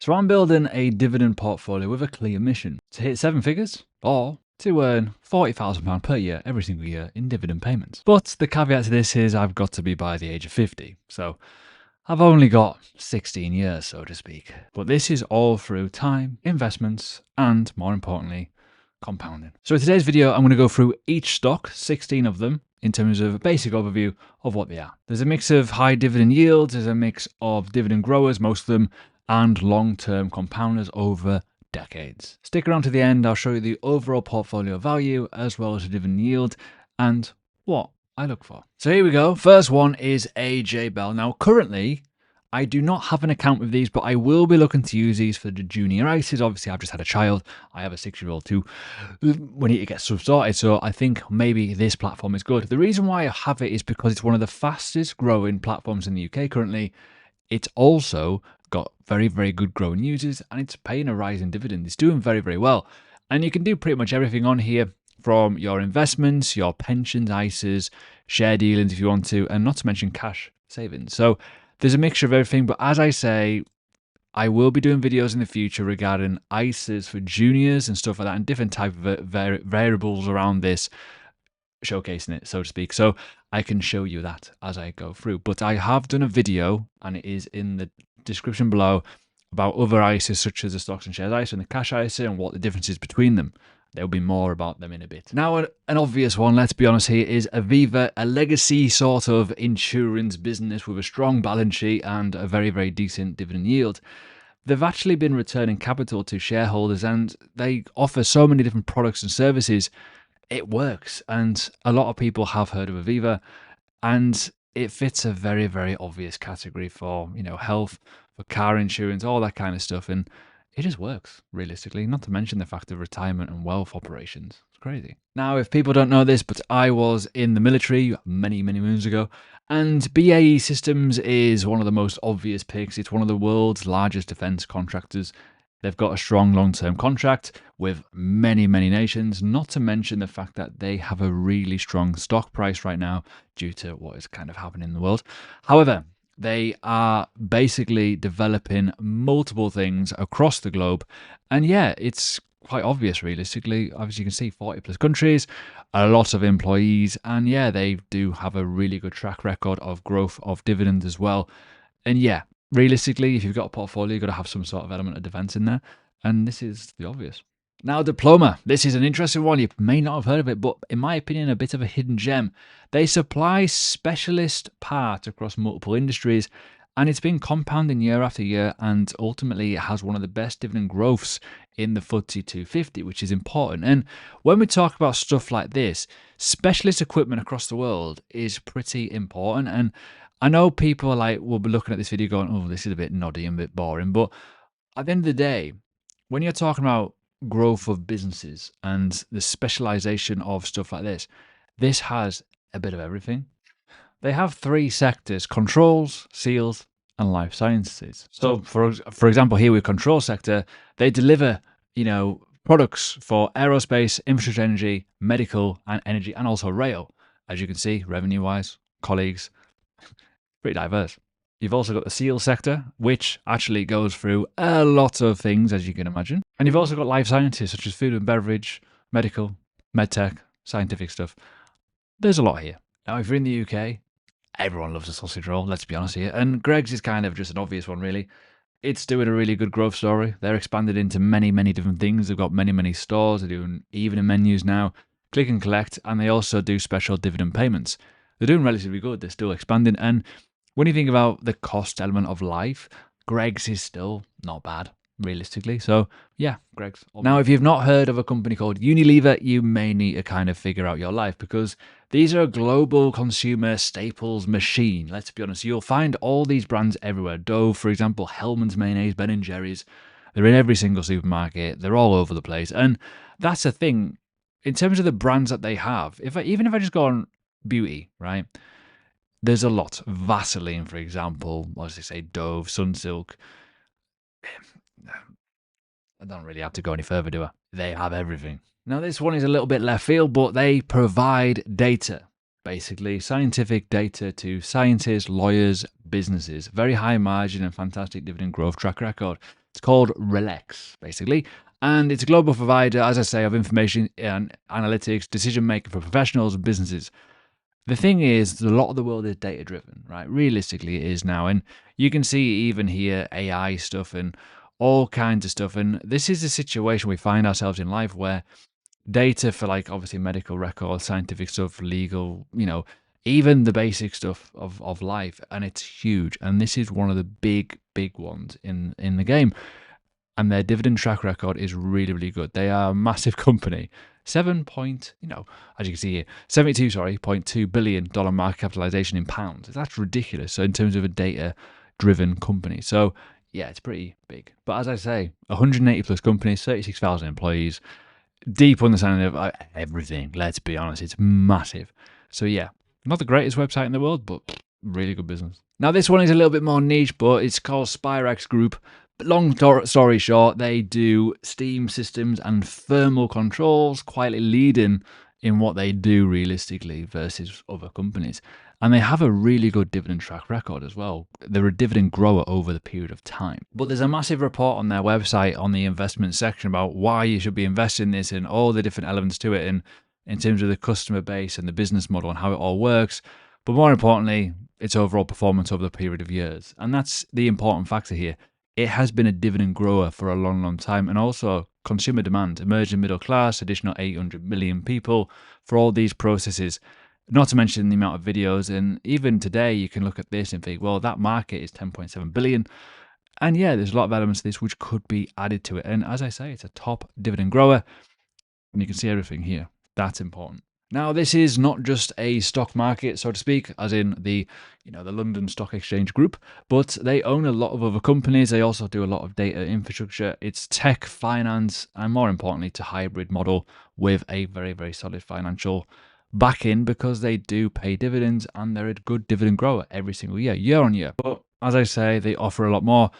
So I'm building a dividend portfolio with a clear mission to hit 7 figures or to earn £40,000 per year every single year in dividend payments. But the caveat to this is I've got to be by the age of 50. So I've only got 16 years, so to speak. But this is all through time, investments, and more importantly, compounding. So in today's video, I'm going to go through each stock, 16 of them, in terms of a basic overview of what they are. There's a mix of high dividend yields, there's a mix of dividend growers, most of them, and long-term compounders over decades. Stick around to the end, I'll show you the overall portfolio value as well as the dividend yield and what I look for. So here we go. First one is AJ Bell. Now currently, I do not have an account with these, but I will be looking to use these for the junior ISAs. Obviously, I've just had a child. I have a 6-year-old too. We need to get stuff sorted. So I think maybe this platform is good. The reason why I have it is because it's one of the fastest growing platforms in the UK currently. It's also got very, very good growing users and it's paying a rising dividend. It's doing very, very well. And you can do pretty much everything on here from your investments, your pensions, ISAs, share dealings if you want to, and not to mention cash savings. So there's a mixture of everything, but as I say, I will be doing videos in the future regarding ISAs for juniors and stuff like that, and different type of variables around this, showcasing it, so to speak. So I can show you that as I go through. But I have done a video, and it is in the description below, about other ISAs such as the stocks and shares ISA and the cash ISA and what the difference is between them. There will be more about them in a bit. Now, an obvious one, let's be honest here, is Aviva, a legacy sort of insurance business with a strong balance sheet and a very, very decent dividend yield. They've actually been returning capital to shareholders and they offer so many different products and services. It works. And a lot of people have heard of Aviva and it fits a very, very obvious category for, health, for car insurance, all that kind of stuff. And it just works, realistically, not to mention the fact of retirement and wealth operations. It's crazy. Now, if people don't know this, but I was in the military many, many moons ago, and BAE Systems is one of the most obvious picks. It's one of the world's largest defense contractors. They've got a strong long-term contract with many, many nations, not to mention the fact that they have a really strong stock price right now due to what is kind of happening in the world. However, they are basically developing multiple things across the globe. And yeah, it's quite obvious, realistically. Obviously, you can see 40 plus countries, a lot of employees. And yeah, they do have a really good track record of growth of dividends as well. And yeah, realistically, if you've got a portfolio, you've got to have some sort of element of defense in there. And this is the obvious. Now, Diploma. This is an interesting one. You may not have heard of it, but in my opinion, a bit of a hidden gem. They supply specialist parts across multiple industries, and it's been compounding year after year, and ultimately it has one of the best dividend growths in the FTSE 250, which is important. And when we talk about stuff like this, specialist equipment across the world is pretty important. And I know people will be looking at this video going, oh, this is a bit noddy and a bit boring. But at the end of the day, when you're talking about growth of businesses and the specialization of stuff like this has a bit of everything. They have 3 sectors: controls, seals, and life sciences. So for example, here with control sector, they deliver, products for aerospace, infrastructure, energy, medical, and energy, and also rail. As you can see, revenue-wise, colleagues, pretty diverse. You've also got the seal sector, which actually goes through a lot of things, as you can imagine. And you've also got life sciences, such as food and beverage, medical, medtech, scientific stuff. There's a lot here. Now, if you're in the UK, everyone loves a sausage roll, let's be honest here. And Greggs is kind of just an obvious one, really. It's doing a really good growth story. They're expanded into many, many different things. They've got many, many stores. They're doing evening menus now, click and collect, and they also do special dividend payments. They're doing relatively good. They're still expanding. And when you think about the cost element of life, Greggs is still not bad, realistically. So yeah, Greggs. Now, if you've not heard of a company called Unilever, you may need to kind of figure out your life, because these are a global consumer staples machine. Let's be honest. You'll find all these brands everywhere. Dove, for example, Hellmann's mayonnaise, Ben & Jerry's. They're in every single supermarket. They're all over the place. And that's the thing. In terms of the brands that they have, even if I just go on beauty, right? There's a lot. Vaseline, for example, as they say, Dove, Sunsilk. I don't really have to go any further, do I? They have everything. Now, this one is a little bit left field, but they provide data, basically scientific data to scientists, lawyers, businesses. Very high margin and fantastic dividend growth track record. It's called Relax, basically. And it's a global provider, as I say, of information and analytics, decision making for professionals and businesses. The thing is, a lot of the world is data driven, right? Realistically, it is now. And you can see even here AI stuff and all kinds of stuff. And this is a situation we find ourselves in life where data for, like, obviously medical records, scientific stuff, legal, even the basic stuff of life. And it's huge. And this is one of the big ones in the game. And their dividend track record is really, really good. They are a massive company. As you can see here, $72.2 billion market capitalization in pounds. That's ridiculous. So in terms of a data-driven company. So yeah, it's pretty big. But as I say, 180 plus companies, 36,000 employees, deep understanding of everything. Let's be honest, it's massive. So yeah, not the greatest website in the world, but really good business. Now this one is a little bit more niche, but it's called Spirax Group. Long story short, they do steam systems and thermal controls, quietly leading in what they do realistically versus other companies. And they have a really good dividend track record as well. They're a dividend grower over the period of time. But there's a massive report on their website on the investment section about why you should be investing in this and all the different elements to it, and in terms of the customer base and the business model and how it all works. But more importantly, its overall performance over the period of years. And that's the important factor here. It has been a dividend grower for a long, long time. And also consumer demand, emerging middle class, additional 800 million people for all these processes, not to mention the amount of videos. And even today, you can look at this and think, well, that market is 10.7 billion. And yeah, there's a lot of elements to this which could be added to it. And as I say, it's a top dividend grower. And you can see everything here. That's important. Now, this is not just a stock market, so to speak, as in the London Stock Exchange Group, but they own a lot of other companies. They also do a lot of data infrastructure. It's tech, finance, and more importantly, it's a hybrid model with a very, very solid financial backing, because they do pay dividends and they're a good dividend grower every single year on year. But as I say, they offer a lot more.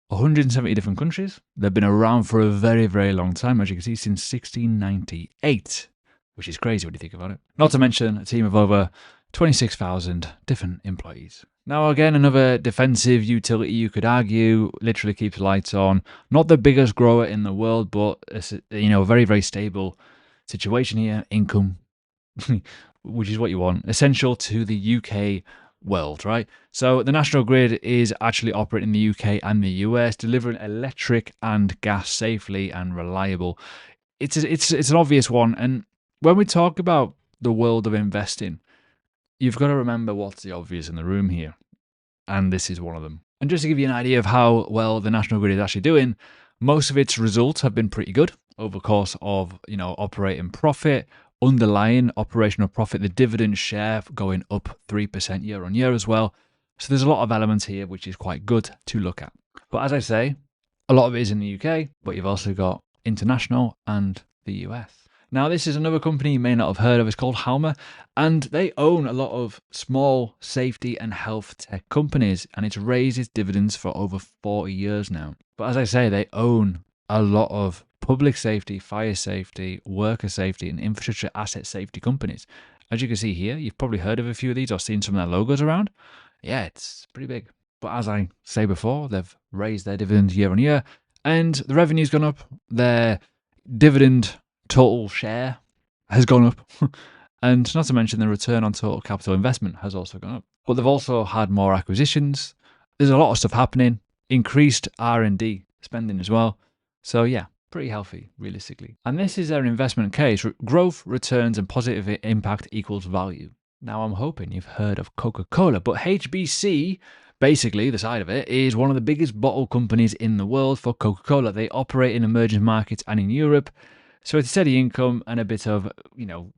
170 different countries. They've been around for a very, very long time, as you can see, since 1698. Which is crazy when you think about it. Not to mention a team of over 26,000 different employees. Now, again, another defensive utility, you could argue, literally keeps the lights on. Not the biggest grower in the world, but a very, very stable situation here. Income, which is what you want. Essential to the UK world, right? So the national grid is actually operating in the UK and the US, delivering electric and gas safely and reliable. It's an obvious one, and when we talk about the world of investing, you've got to remember what's the obvious in the room here. And this is one of them. And just to give you an idea of how well the National Grid is actually doing, most of its results have been pretty good over the course of, operating profit, underlying operational profit, the dividend share going up 3% year on year as well. So there's a lot of elements here, which is quite good to look at. But as I say, a lot of it is in the UK, but you've also got international and the US. Now, this is another company you may not have heard of. It's called Halma, and they own a lot of small safety and health tech companies, and it's raised its dividends for over 40 years now. But as I say, they own a lot of public safety, fire safety, worker safety, and infrastructure asset safety companies. As you can see here, you've probably heard of a few of these or seen some of their logos around. Yeah, it's pretty big. But as I say before, they've raised their dividends year on year, and the revenue's gone up. Their dividend total share has gone up. And not to mention the return on total capital investment has also gone up. But they've also had more acquisitions. There's a lot of stuff happening. Increased R&D spending as well. So yeah, pretty healthy, realistically. And this is their investment case. Growth, returns, and positive impact equals value. Now, I'm hoping you've heard of Coca-Cola, but HBC, basically, the side of it, is one of the biggest bottle companies in the world for Coca-Cola. They operate in emerging markets and in Europe. So it's steady income and a bit of,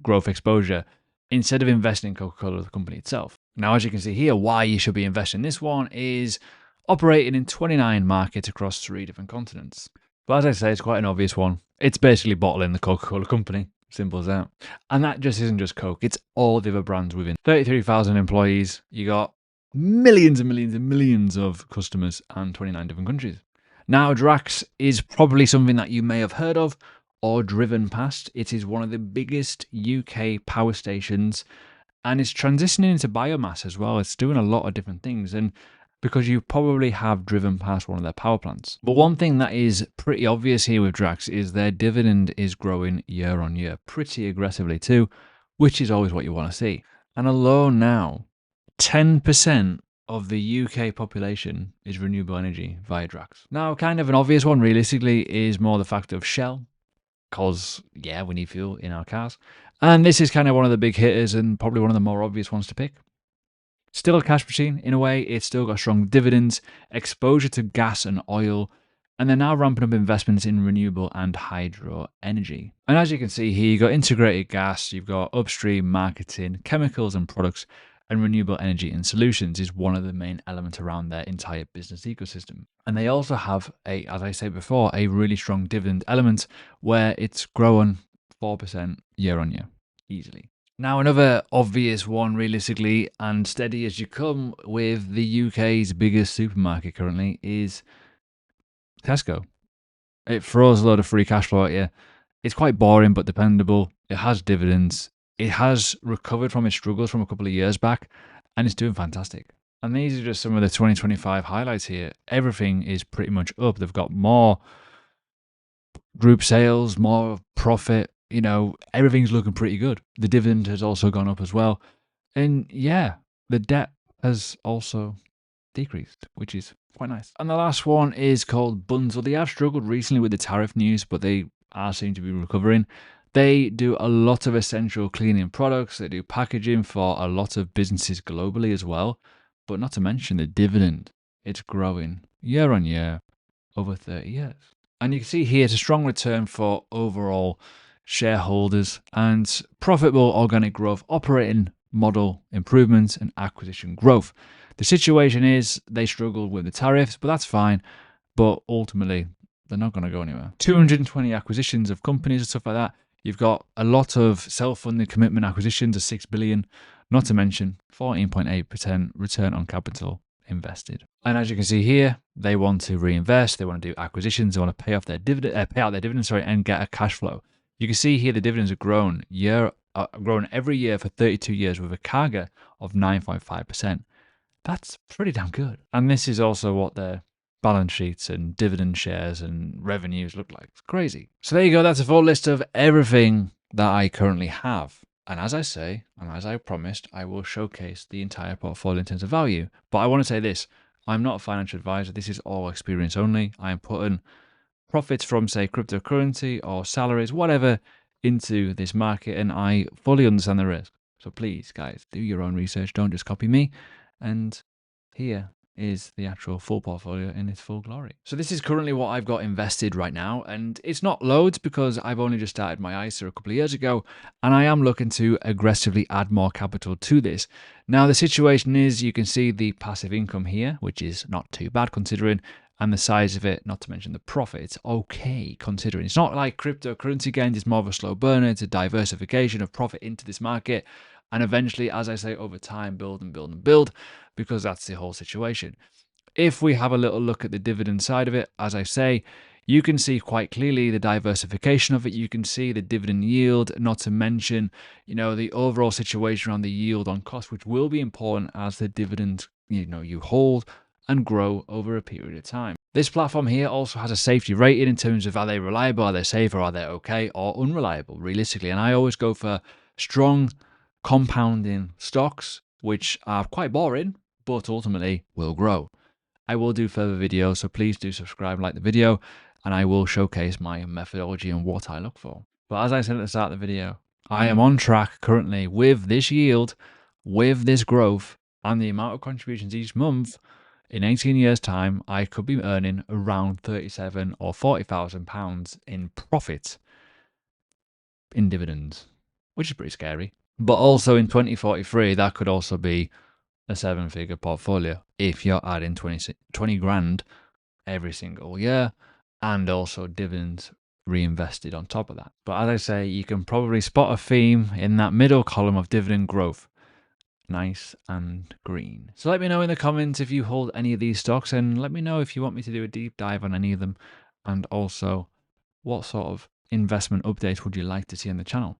growth exposure instead of investing in Coca-Cola, the company itself. Now, as you can see here, why you should be investing in this one is operating in 29 markets across 3 different continents. But as I say, it's quite an obvious one. It's basically bottling the Coca-Cola company. Simple as that. And that just isn't just Coke. It's all the other brands within. 33,000 employees. You got millions and millions and millions of customers and 29 different countries. Now, Drax is probably something that you may have heard of or driven past. It is one of the biggest UK power stations, and it's transitioning into biomass as well. It's doing a lot of different things, and because you probably have driven past one of their power plants. But one thing that is pretty obvious here with Drax is their dividend is growing year on year, pretty aggressively too, which is always what you want to see. And alone now, 10% of the UK population is renewable energy via Drax. Now, kind of an obvious one realistically is more the fact of Shell, because, yeah, we need fuel in our cars. And this is kind of one of the big hitters and probably one of the more obvious ones to pick. Still a cash machine in a way, it's still got strong dividends, exposure to gas and oil, and they're now ramping up investments in renewable and hydro energy. And as you can see here, you've got integrated gas, you've got upstream marketing, chemicals and products, and renewable energy and solutions is one of the main elements around their entire business ecosystem. And they also have, as I said before, a really strong dividend element where it's growing 4% year on year, easily. Now, another obvious one, realistically, and steady as you come with the UK's biggest supermarket currently is Tesco. It throws a lot of free cash flow at you. It's quite boring but dependable. It has dividends. It has recovered from its struggles from a couple of years back, and it's doing fantastic. And these are just some of the 2025 highlights here. Everything is pretty much up. They've got more group sales, more profit. You know, everything's looking pretty good. The dividend has also gone up as well. And yeah, the debt has also decreased, which is quite nice. And the last one is called Bunzl. They have struggled recently with the tariff news, but they are seem to be recovering. They do a lot of essential cleaning products. They do packaging for a lot of businesses globally as well. But not to mention the dividend. It's growing year on year over 30 years. And you can see here it's a strong return for overall shareholders and profitable organic growth, operating model improvements and acquisition growth. The situation is they struggled with the tariffs, but that's fine. But ultimately, they're not going to go anywhere. 220 acquisitions of companies and stuff like that. You've got a lot of self-funded commitment acquisitions of 6 billion, not to mention 14.8% return on capital invested. And as you can see here, they want to reinvest, they want to do acquisitions, they want to pay off their dividend, pay out their dividends, and get a cash flow. You can see here the dividends have grown every year for 32 years with a CAGR of 9.5%. That's pretty damn good. And this is also what their balance sheets and dividend shares and revenues look like. It's crazy. So there you go. That's a full list of everything that I currently have. And as I say, and as I promised, I will showcase the entire portfolio in terms of value. But I want to say this, I'm not a financial advisor. This is all experience only. I am putting profits from, say, cryptocurrency or salaries, whatever, into this market, and I fully understand the risk. So please, guys, do your own research. Don't just copy me. And here is the actual full portfolio in its full glory. So this is currently what I've got invested right now, and it's not loads because I've only just started my ISA a couple of years ago, and I am looking to aggressively add more capital to this. Now the situation is, you can see the passive income here, which is not too bad considering, and the size of it, not to mention the profit, it's okay considering. It's not like cryptocurrency gains, it's more of a slow burner. It's a diversification of profit into this market, and eventually, as I say, over time, build and build and build, because that's the whole situation. If we have a little look at the dividend side of it, as I say, you can see quite clearly the diversification of it. You can see the dividend yield, not to mention, the overall situation around the yield on cost, which will be important as the dividend, you hold and grow over a period of time. This platform here also has a safety rating in terms of, are they reliable, are they safe, or are they okay or unreliable, realistically. And I always go for strong compounding stocks, which are quite boring, but ultimately will grow. I will do further videos, so please do subscribe and like the video, and I will showcase my methodology and what I look for. But as I said at the start of the video, I am on track currently with this yield, with this growth, and the amount of contributions each month. In 18 years' time, I could be earning around £37,000 or £40,000 in profit in dividends, which is pretty scary. But also in 2043, that could also be a 7-figure portfolio if you're adding 20 grand every single year, and also dividends reinvested on top of that. But as I say, you can probably spot a theme in that middle column of dividend growth. Nice and green. So let me know in the comments if you hold any of these stocks, and let me know if you want me to do a deep dive on any of them, and also what sort of investment updates would you like to see on the channel.